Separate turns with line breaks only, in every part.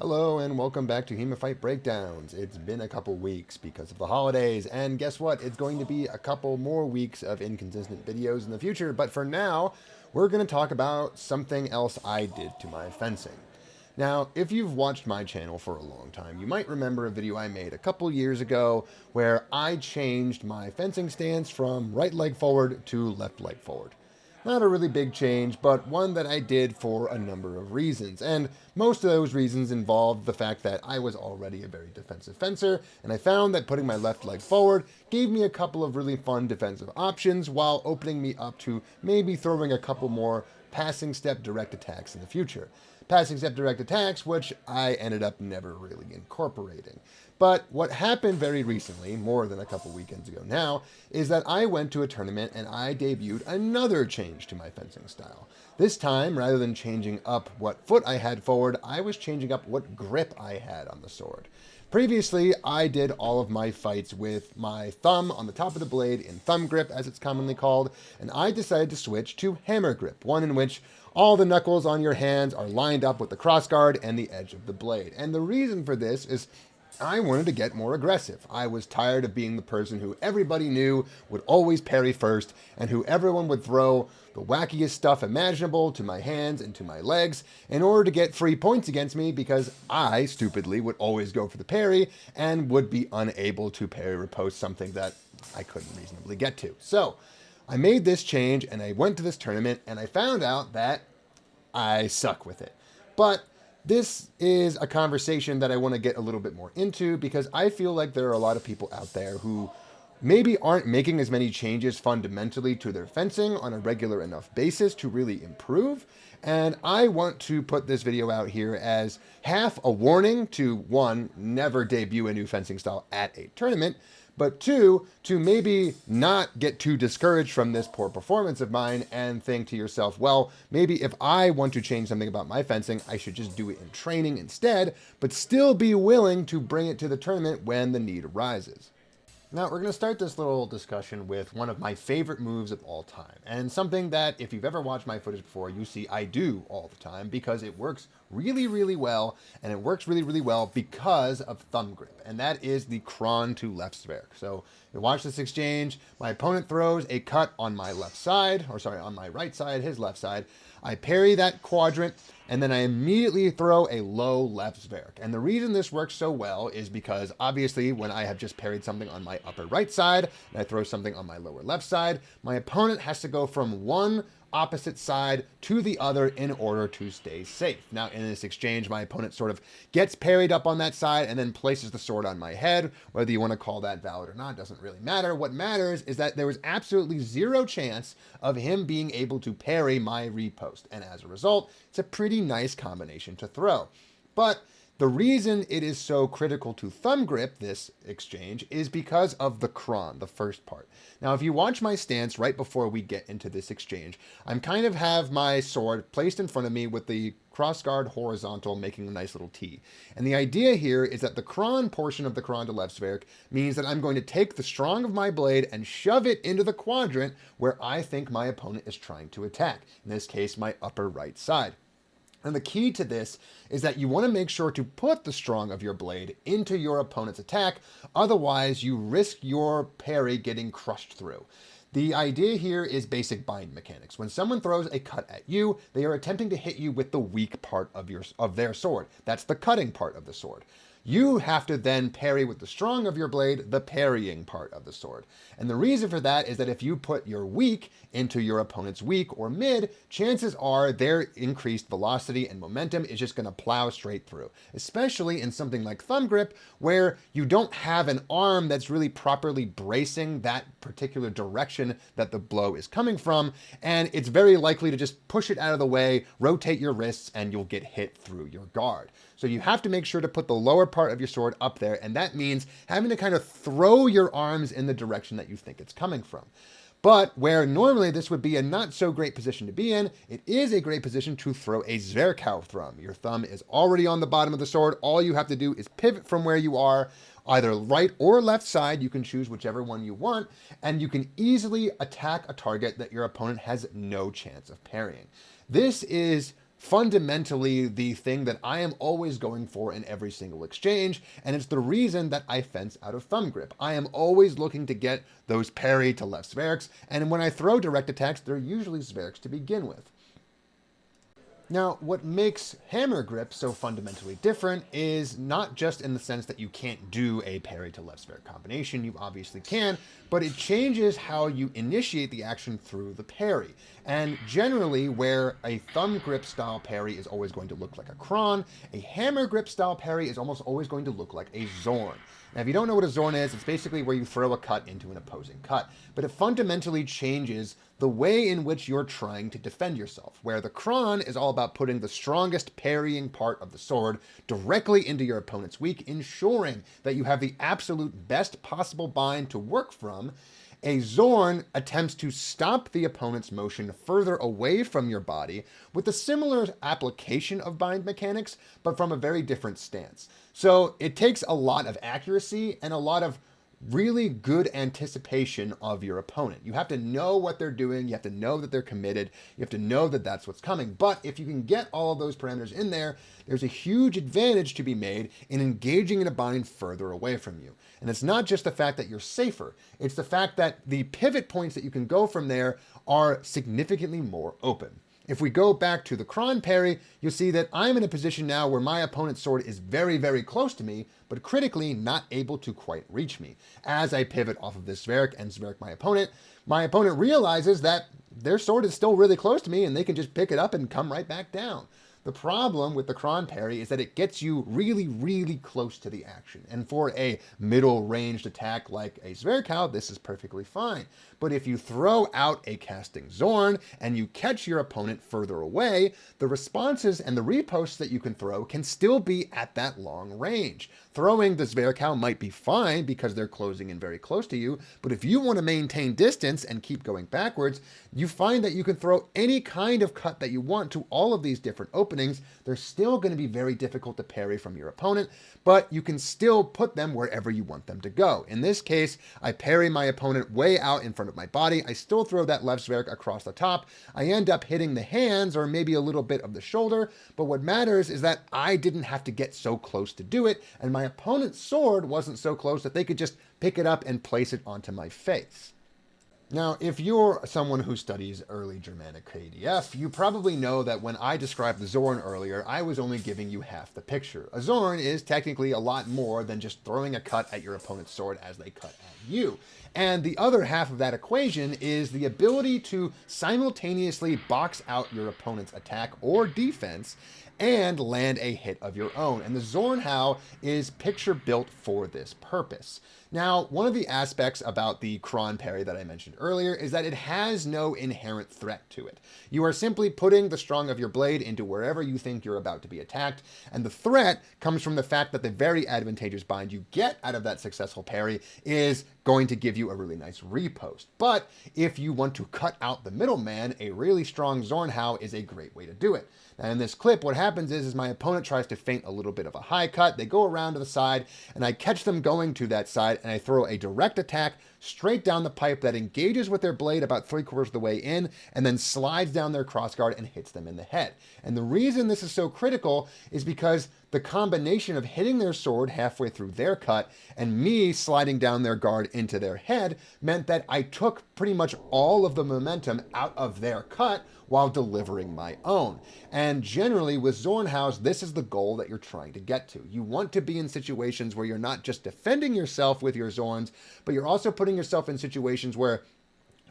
Hello and welcome back to HEMA Fight Breakdowns. It's been a couple weeks because of the holidays, and guess what? It's going to be a couple more weeks of inconsistent videos in the future, but for now, we're going to talk about something else I did to my fencing. Now, if you've watched my channel for a long time, you might remember a video I made a couple years ago where I changed my fencing stance from right leg forward to left leg forward. Not a really big change, but one that I did for a number of reasons. And most of those reasons involved the fact that I was already a very defensive fencer, and I found that putting my left leg forward gave me a couple of really fun defensive options while opening me up to maybe throwing a couple more passing step direct attacks in the future. Passing step direct attacks, which I ended up never really incorporating. But what happened very recently, more than a couple weekends ago now, is that I went to a tournament and I debuted another change to my fencing style. This time, rather than changing up what foot I had forward, I was changing up what grip I had on the sword. Previously, I did all of my fights with my thumb on the top of the blade in thumb grip, as it's commonly called, and I decided to switch to hammer grip, one in which all the knuckles on your hands are lined up with the crossguard and the edge of the blade. And the reason for this is I wanted to get more aggressive. I was tired of being the person who everybody knew would always parry first and who everyone would throw the wackiest stuff imaginable to my hands and to my legs in order to get free points against me because I, stupidly, would always go for the parry and would be unable to parry riposte something that I couldn't reasonably get to. So I made this change and I went to this tournament and I found out that I suck with it. But this is a conversation that I want to get a little bit more into because I feel like there are a lot of people out there who maybe aren't making as many changes fundamentally to their fencing on a regular enough basis to really improve. And I want to put this video out here as half a warning to, one, never debut a new fencing style at a tournament, but two, to maybe not get too discouraged from this poor performance of mine and think to yourself, well, maybe if I want to change something about my fencing, I should just do it in training instead, but still be willing to bring it to the tournament when the need arises. Now, we're going to start this little discussion with one of my favorite moves of all time, and something that, if you've ever watched my footage before, you see I do all the time because it works really, really well, and it works really, really well because of thumb grip, and that is the cron to left zwerk. So, you watch this exchange, my opponent throws a cut on my left side, or sorry, on my right side, his left side. I parry that quadrant, and then I immediately throw a low left zwerk. And the reason this works so well is because obviously when I have just parried something on my upper right side and I throw something on my lower left side, my opponent has to go from one opposite side to the other in order to stay safe. Now in this exchange, my opponent sort of gets parried up on that side and then places the sword on my head. Whether you want to call that valid or not doesn't really matter. What matters is that there was absolutely zero chance of him being able to parry my riposte, and as a result, it's a pretty nice combination to throw. But the reason it is so critical to thumb grip, this exchange, is because of the cron, the first part. Now, if you watch my stance right before we get into this exchange, I'm kind of have my sword placed in front of me with the crossguard horizontal, making a nice little T. And the idea here is that the cron portion of the cron to left zwerk means that I'm going to take the strong of my blade and shove it into the quadrant where I think my opponent is trying to attack. In this case, my upper right side. And the key to this is that you want to make sure to put the strong of your blade into your opponent's attack, otherwise you risk your parry getting crushed through. The idea here is basic bind mechanics. When someone throws a cut at you, they are attempting to hit you with the weak part of their sword. That's the cutting part of the sword. You have to then parry with the strong of your blade, the parrying part of the sword. And the reason for that is that if you put your weak into your opponent's weak or mid, chances are their increased velocity and momentum is just going to plow straight through. Especially in something like thumb grip, where you don't have an arm that's really properly bracing that particular direction that the blow is coming from, and it's very likely to just push it out of the way, rotate your wrists, and you'll get hit through your guard. So you have to make sure to put the lower part of your sword up there, and that means having to kind of throw your arms in the direction that you think it's coming from. But where normally this would be a not so great position to be in, it is a great position to throw a Zornhau thumb. Your thumb is already on the bottom of the sword. All you have to do is pivot from where you are, either right or left side. You can choose whichever one you want, and you can easily attack a target that your opponent has no chance of parrying. This is fundamentally the thing that I am always going for in every single exchange, and it's the reason that I fence out of thumb grip. I am always looking to get those parry to left Sverks, and when I throw direct attacks, they're usually Sverks to begin with. Now, what makes hammer grip so fundamentally different is not just in the sense that you can't do a parry to left Sverk combination, you obviously can, but it changes how you initiate the action through the parry. And generally, where a thumb grip style parry is always going to look like a Kron, a hammer grip style parry is almost always going to look like a Zorn. Now, if you don't know what a Zorn is, it's basically where you throw a cut into an opposing cut. But it fundamentally changes the way in which you're trying to defend yourself, where the Kron is all about putting the strongest parrying part of the sword directly into your opponent's weak, ensuring that you have the absolute best possible bind to work from. A Zorn attempts to stop the opponent's motion further away from your body with a similar application of bind mechanics, but from a very different stance. So it takes a lot of accuracy and a lot of really good anticipation of your opponent. You have to know what they're doing. You have to know that they're committed. You have to know that that's what's coming. But if you can get all of those parameters in there, there's a huge advantage to be made in engaging in a bind further away from you. And it's not just the fact that you're safer. It's the fact that the pivot points that you can go from there are significantly more open. If we go back to the Kron parry, you'll see that I'm in a position now where my opponent's sword is very, very close to me, but critically not able to quite reach me. As I pivot off of this Sverk and Sverk my opponent realizes that their sword is still really close to me and they can just pick it up and come right back down. The problem with the Kron parry is that it gets you really, really close to the action. And for a middle ranged attack like a Zornhau, this is perfectly fine. But if you throw out a casting Zorn and you catch your opponent further away, the responses and the riposts that you can throw can still be at that long range. Throwing the Zornhau might be fine because they're closing in very close to you, but if you want to maintain distance and keep going backwards, you find that you can throw any kind of cut that you want to all of these different openings. They're still going to be very difficult to parry from your opponent, but you can still put them wherever you want them to go. In this case, I parry my opponent way out in front of my body. I still throw that left Sverk across the top. I end up hitting the hands or maybe a little bit of the shoulder, but what matters is that I didn't have to get so close to do it, and my opponent's sword wasn't so close that they could just pick it up and place it onto my face. Now, if you're someone who studies early Germanic KDF, you probably know that when I described the Zorn earlier, I was only giving you half the picture. A Zorn is technically a lot more than just throwing a cut at your opponent's sword as they cut at you. And the other half of that equation is the ability to simultaneously box out your opponent's attack or defense and land a hit of your own. And the Zornhau is picture built for this purpose. Now, one of the aspects about the Kron parry that I mentioned earlier is that it has no inherent threat to it. You are simply putting the strong of your blade into wherever you think you're about to be attacked, and the threat comes from the fact that the very advantageous bind you get out of that successful parry is going to give you a really nice repost. But if you want to cut out the middleman, a really strong Zornhau is a great way to do it. Now in this clip, what happens is my opponent tries to feint a little bit of a high cut. They go around to the side, and I catch them going to that side, and I throw a direct attack straight down the pipe that engages with their blade about 3/4 of the way in, and then slides down their crossguard and hits them in the head. And the reason this is so critical is because the combination of hitting their sword halfway through their cut and me sliding down their guard into their head meant that I took pretty much all of the momentum out of their cut while delivering my own. And generally with Zornhaus, this is the goal that you're trying to get to. You want to be in situations where you're not just defending yourself with your Zorns, but you're also putting yourself in situations where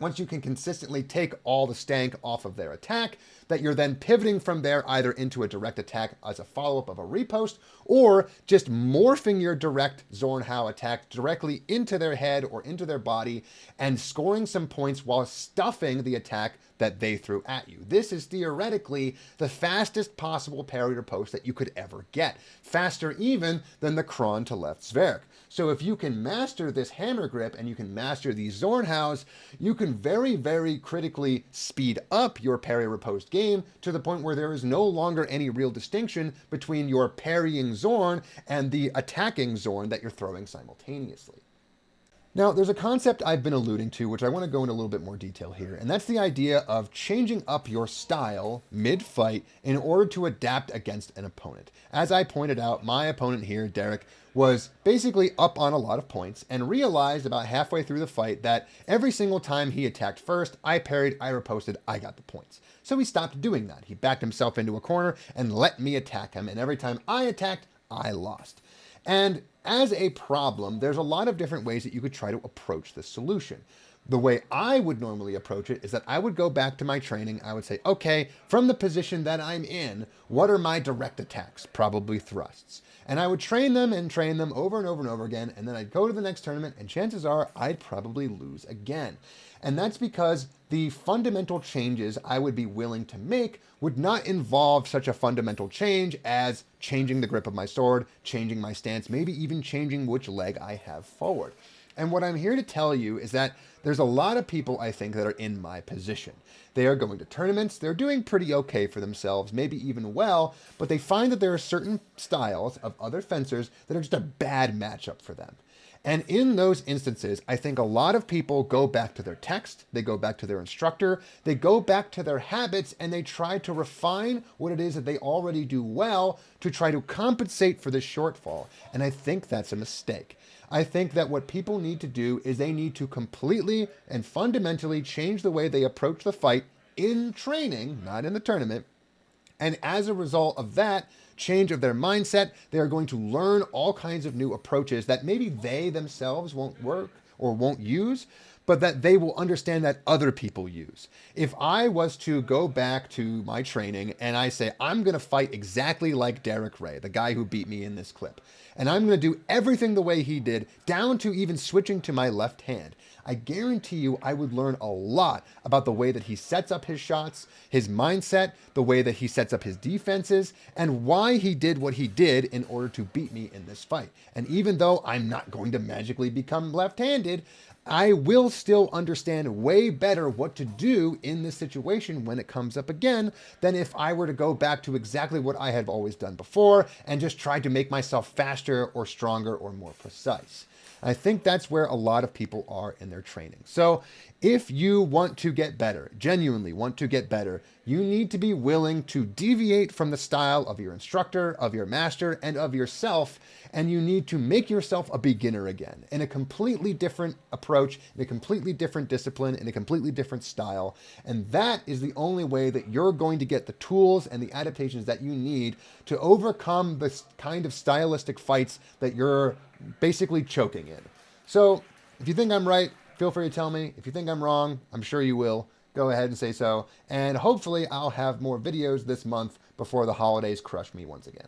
once you can consistently take all the stank off of their attack, that you're then pivoting from there either into a direct attack as a follow-up of a repost, or just morphing your direct Zornhau attack directly into their head or into their body and scoring some points while stuffing the attack that they threw at you. This is theoretically the fastest possible parry riposte that you could ever get. Faster even than the Kron to left Sverk. So if you can master this hammer grip and you can master these Zornhaus, you can very, very critically speed up your parry riposte game to the point where there is no longer any real distinction between your parrying Zorn and the attacking Zorn that you're throwing simultaneously. Now, there's a concept I've been alluding to, which I want to go into a little bit more detail here, and that's the idea of changing up your style mid-fight in order to adapt against an opponent. As I pointed out, my opponent here, Derek, was basically up on a lot of points and realized about halfway through the fight that every single time he attacked first, I parried, I riposted, I got the points. So he stopped doing that. He backed himself into a corner and let me attack him, and every time I attacked, I lost. And as a problem, there's a lot of different ways that you could try to approach this solution. The way I would normally approach it is that I would go back to my training. I would say, okay, from the position that I'm in, what are my direct attacks? Probably thrusts. And I would train them over and over and over again. And then I'd go to the next tournament and chances are I'd probably lose again. And that's because the fundamental changes I would be willing to make would not involve such a fundamental change as changing the grip of my sword, changing my stance, maybe even changing which leg I have forward. And what I'm here to tell you is that there's a lot of people, I think, that are in my position. They are going to tournaments, they're doing pretty okay for themselves, maybe even well, but they find that there are certain styles of other fencers that are just a bad matchup for them. And in those instances, I think a lot of people go back to their text, they go back to their instructor, they go back to their habits, and they try to refine what it is that they already do well to try to compensate for this shortfall. And I think that's a mistake. I think that what people need to do is they need to completely and fundamentally change the way they approach the fight in training, not in the tournament. And as a result of that change of their mindset, they are going to learn all kinds of new approaches that maybe they themselves won't work or won't use, but that they will understand that other people use. If I was to go back to my training and I say, I'm going to fight exactly like Derek Ray, the guy who beat me in this clip, and I'm going to do everything the way he did, down to even switching to my left hand, I guarantee you I would learn a lot about the way that he sets up his shots, his mindset, the way that he sets up his defenses, and why he did what he did in order to beat me in this fight. And even though I'm not going to magically become left-handed, I will still understand way better what to do in this situation when it comes up again than if I were to go back to exactly what I have always done before and just try to make myself faster or stronger or more precise. I think that's where a lot of people are in their training. So if you want to get better, genuinely want to get better, you need to be willing to deviate from the style of your instructor, of your master, and of yourself, and you need to make yourself a beginner again in a completely different approach, in a completely different discipline, in a completely different style. And that is the only way that you're going to get the tools and the adaptations that you need to overcome the kind of stylistic fights that you're basically choking in. So if you think I'm right, feel free to tell me. If you think I'm wrong, I'm sure you will. Go ahead and say so. And hopefully I'll have more videos this month before the holidays crush me once again.